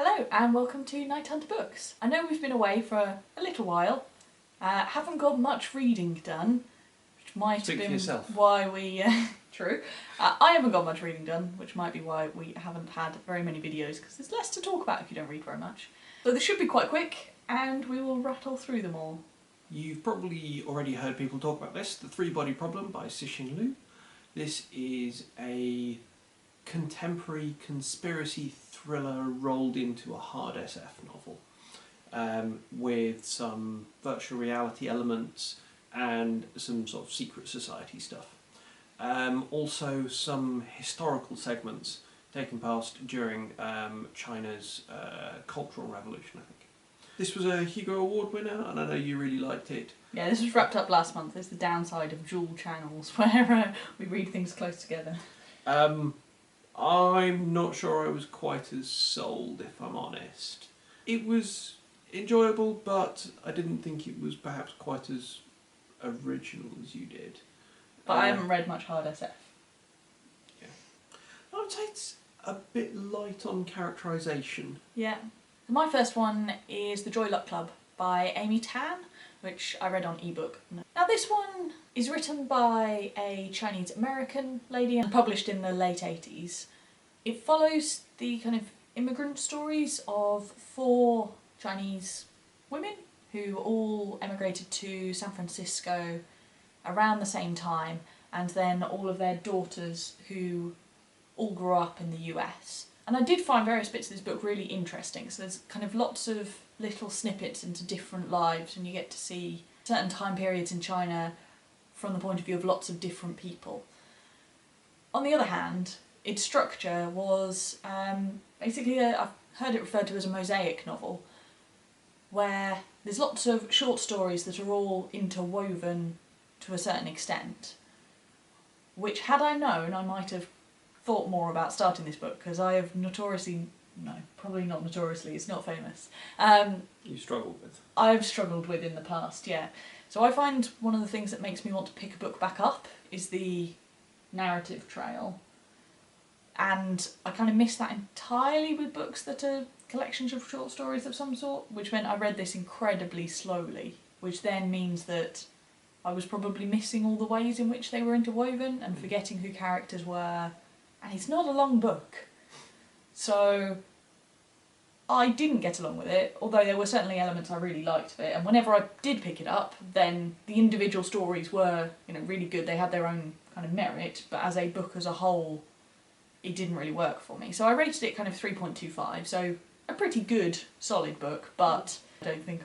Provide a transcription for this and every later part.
Hello and welcome to KnightHunter Books. I know we've been away for a little while, haven't got much reading done, which might have been why we... True. I haven't got much reading done, which might be why we haven't had very many videos, because there's less to talk about if you don't read very much. So this should be quite quick, and we will rattle through them all. You've probably already heard people talk about this, The Three-Body Problem by Cixin Liu. This is a contemporary conspiracy thriller rolled into a hard SF novel, with some virtual reality elements and some sort of secret society stuff. Also some historical segments taking place during China's Cultural Revolution, I think. This was a Hugo Award winner, and I know you really liked it. Yeah, this was wrapped up last month. It's the downside of dual channels, where we read things close together. I'm not sure I was quite as sold, if I'm honest. It was enjoyable, but I didn't think it was perhaps quite as original as you did. But I haven't read much hard SF. Yeah. I would say it's a bit light on characterisation. Yeah. My first one is The Joy Luck Club by Amy Tan, which I read on ebook. Now this one is written by a Chinese American lady and published in the late 80s. It follows the kind of immigrant stories of 4 Chinese women who all emigrated to San Francisco around the same time, and then all of their daughters who all grew up in the US. And I did find various bits of this book really interesting, so there's kind of lots of little snippets into different lives, and you get to see certain time periods in China from the point of view of lots of different people. On the other hand, its structure was basically, I've heard it referred to as a mosaic novel, where there's lots of short stories that are all interwoven to a certain extent, which, had I known, I might have thought more about starting this book, because I have notoriously, no, probably not notoriously, it's not famous. You struggled with? I've struggled with in the past, yeah. So I find one of the things that makes me want to pick a book back up is the narrative trail. And I kind of miss that entirely with books that are collections of short stories of some sort, which meant I read this incredibly slowly, which then means that I was probably missing all the ways in which they were interwoven and forgetting who characters were. And it's not a long book. So I didn't get along with it, although there were certainly elements I really liked of it, and whenever I did pick it up, then the individual stories were, really good. They had their own kind of merit, but as a book as a whole, it didn't really work for me. So I rated it kind of 3.25, so a pretty good, solid book, but I don't think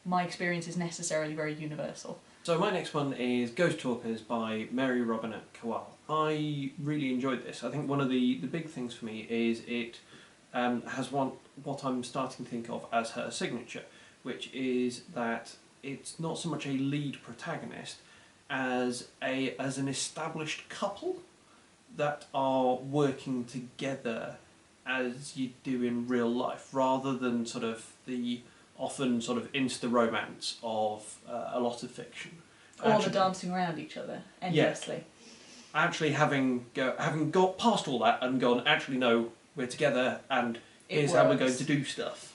my experience is necessarily very universal. So my next one is Ghost Talkers by Mary Robinette Kowal. I really enjoyed this. I think one of the big things for me is it has what I'm starting to think of as her signature, which is that it's not so much a lead protagonist as an established couple that are working together as you do in real life, rather than sort of the often sort of insta-romance of a lot of fiction. Or the dancing around each other endlessly. Yeah. Actually having got past all that and gone, actually no, we're together and here's how we're going to do stuff,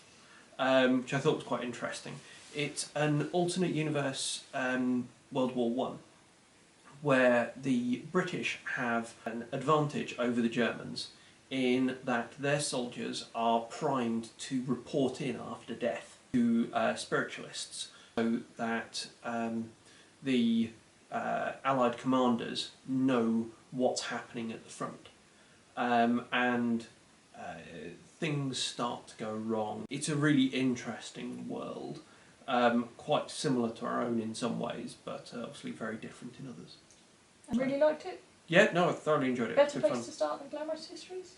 which I thought was quite interesting. It's an alternate universe World War One, where the British have an advantage over the Germans in that their soldiers are primed to report in after death to spiritualists, so that the Allied commanders know what's happening at the front, and things start to go wrong. It's a really interesting world, quite similar to our own in some ways, but obviously very different in others. I really liked it. Yeah, no, I thoroughly enjoyed it. Better place to start than Glamorous Histories?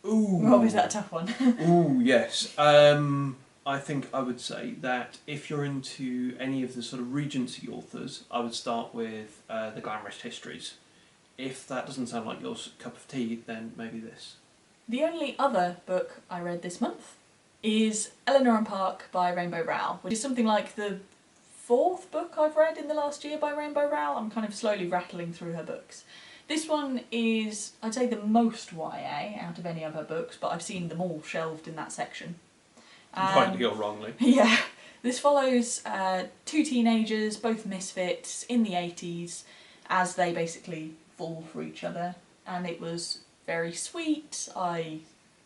Ooh. Rob, is that a tough one? Ooh, yes. I think I would say that if you're into any of the sort of Regency authors, I would start with the Glamorous Histories. If that doesn't sound like your cup of tea, then maybe this. The only other book I read this month is Eleanor Park by Rainbow Rowell, which is something like the 4th book I've read in the last year by Rainbow Rowell. I'm kind of slowly rattling through her books. This one is, I'd say, the most YA out of any of her books, but I've seen them all shelved in that section. Rightly or wrongly. Yeah. This follows two teenagers, both misfits, in the 80s, as they basically fall for each other. And it was very sweet. I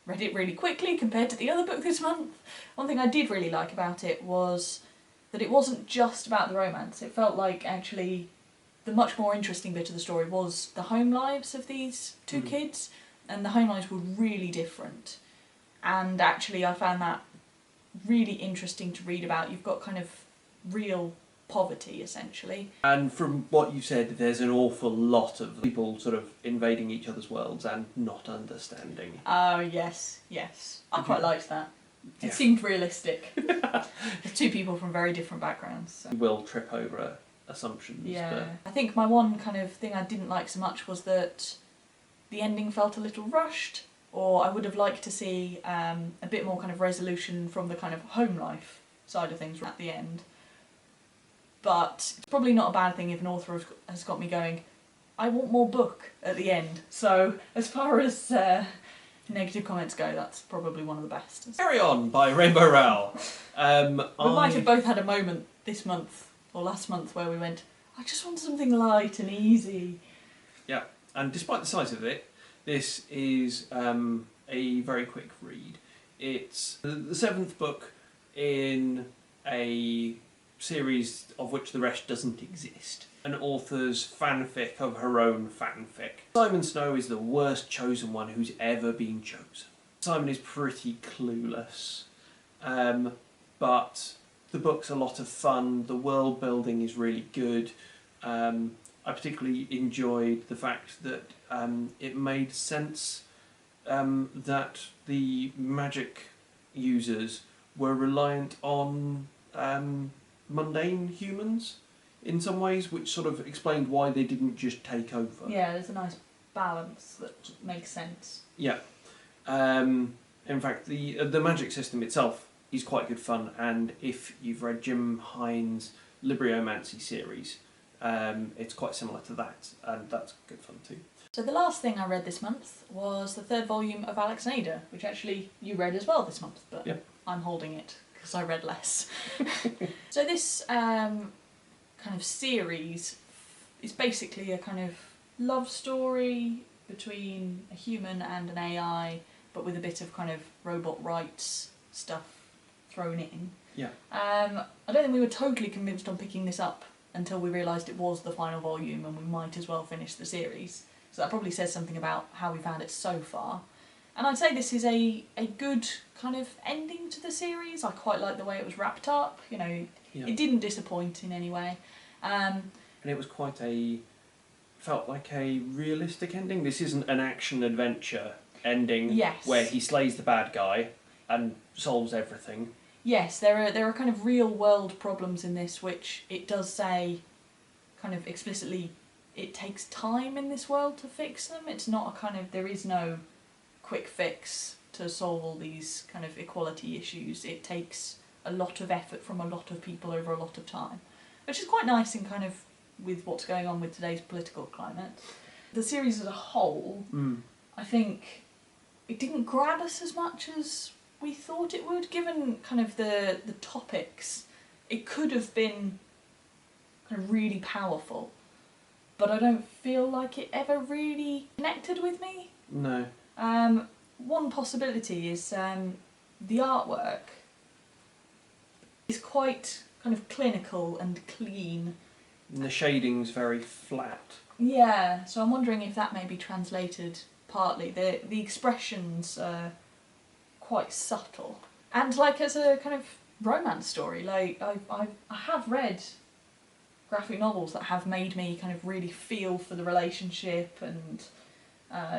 read it really quickly compared to the other book this month. One thing I did really like about it was that it wasn't just about the romance. It felt like actually the much more interesting bit of the story was the home lives of these two kids, and the home lives were really different. And actually I found that really interesting to read about. You've got kind of real poverty, essentially. And from what you said, there's an awful lot of people sort of invading each other's worlds and not understanding. Oh, yes, yes. I quite liked that. It Yeah. seemed realistic. Two people from very different backgrounds. So. You will trip over assumptions. Yeah. I think my one kind of thing I didn't like so much was that the ending felt a little rushed, or I would have liked to see a bit more kind of resolution from the kind of home life side of things at the end. But it's probably not a bad thing if an author has got me going, I want more book at the end. So as far as negative comments go, that's probably one of the best. Carry On by Rainbow Rowell. We might have both had a moment this month or last month where we went, I just want something light and easy. Yeah, and despite the size of it, this is a very quick read. It's the seventh book in a series of which the rest doesn't exist. An author's fanfic of her own fanfic. Simon Snow is the worst chosen one who's ever been chosen. Simon is pretty clueless, but the book's a lot of fun, the world building is really good. I particularly enjoyed the fact that it made sense that the magic users were reliant on mundane humans in some ways, which sort of explained why they didn't just take over. Yeah, there's a nice balance that makes sense. Yeah. In fact, the magic system itself is quite good fun, and if you've read Jim Hines' Libriomancy series, it's quite similar to that, and that's good fun too. So the last thing I read this month was the third volume of Alec Schneider, which actually you read as well this month, but Yep. I'm holding it because I read less. So this kind of series is basically a kind of love story between a human and an AI, but with a bit of kind of robot rights stuff thrown in. Yeah. I don't think we were totally convinced on picking this up until we realised it was the final volume and we might as well finish the series. So that probably says something about how we found it so far. And I'd say this is a good kind of ending to the series. I quite like the way it was wrapped up, you know, Yeah. it didn't disappoint in any way. And it was quite felt like a realistic ending. This isn't an action-adventure ending Yes. where he slays the bad guy and solves everything. Yes, there are kind of real world problems in this, which it does say kind of explicitly it takes time in this world to fix them. It's not a kind of, there is no quick fix to solve all these kind of equality issues. It takes a lot of effort from a lot of people over a lot of time, which is quite nice in kind of with what's going on with today's political climate. The series as a whole, I think it didn't grab us as much as we thought it would, given kind of the topics. It could have been kind of really powerful, but I don't feel like it ever really connected with me. No. One possibility is the artwork is quite kind of clinical and clean. And the shading's very flat. Yeah, so I'm wondering if that may be translated partly. The expressions are quite subtle. And like as a kind of romance story, like I have read graphic novels that have made me kind of really feel for the relationship and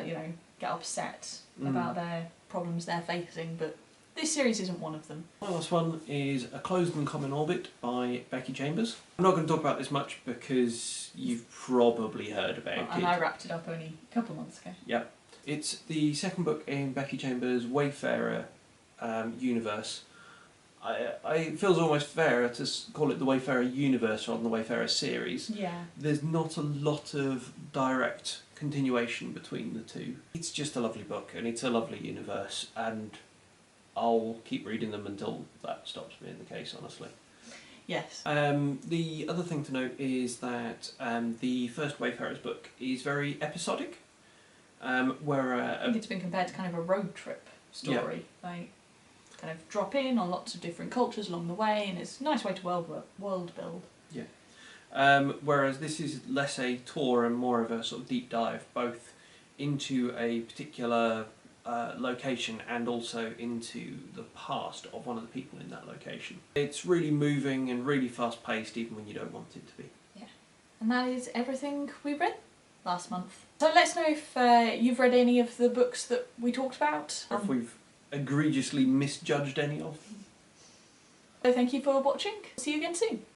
you know, get upset about their problems they're facing, but this series isn't one of them. My last one is A Closed and Common Orbit by Becky Chambers. I'm not going to talk about this much because you've probably heard about it. And I wrapped it up only a couple of months ago. Yep. It's the second book in Becky Chambers' Wayfarer universe. It feels almost fairer to call it the Wayfarer universe rather than the Wayfarer series. Yeah. There's not a lot of direct continuation between the two. It's just a lovely book and it's a lovely universe, and I'll keep reading them until that stops being the case, honestly. Yes. The other thing to note is that the first Wayfarer's book is very episodic, where I think it's been compared to kind of a road trip story. Yeah. Like, kind of drop in on lots of different cultures along the way, and it's a nice way to world build. Yeah. Whereas this is less a tour and more of a sort of deep dive, both into a particular location and also into the past of one of the people in that location. It's really moving and really fast paced, even when you don't want it to be. Yeah. And that is everything we read last month. So let us know if you've read any of the books that we talked about. Or if we've egregiously misjudged any of them. So thank you for watching. See you again soon.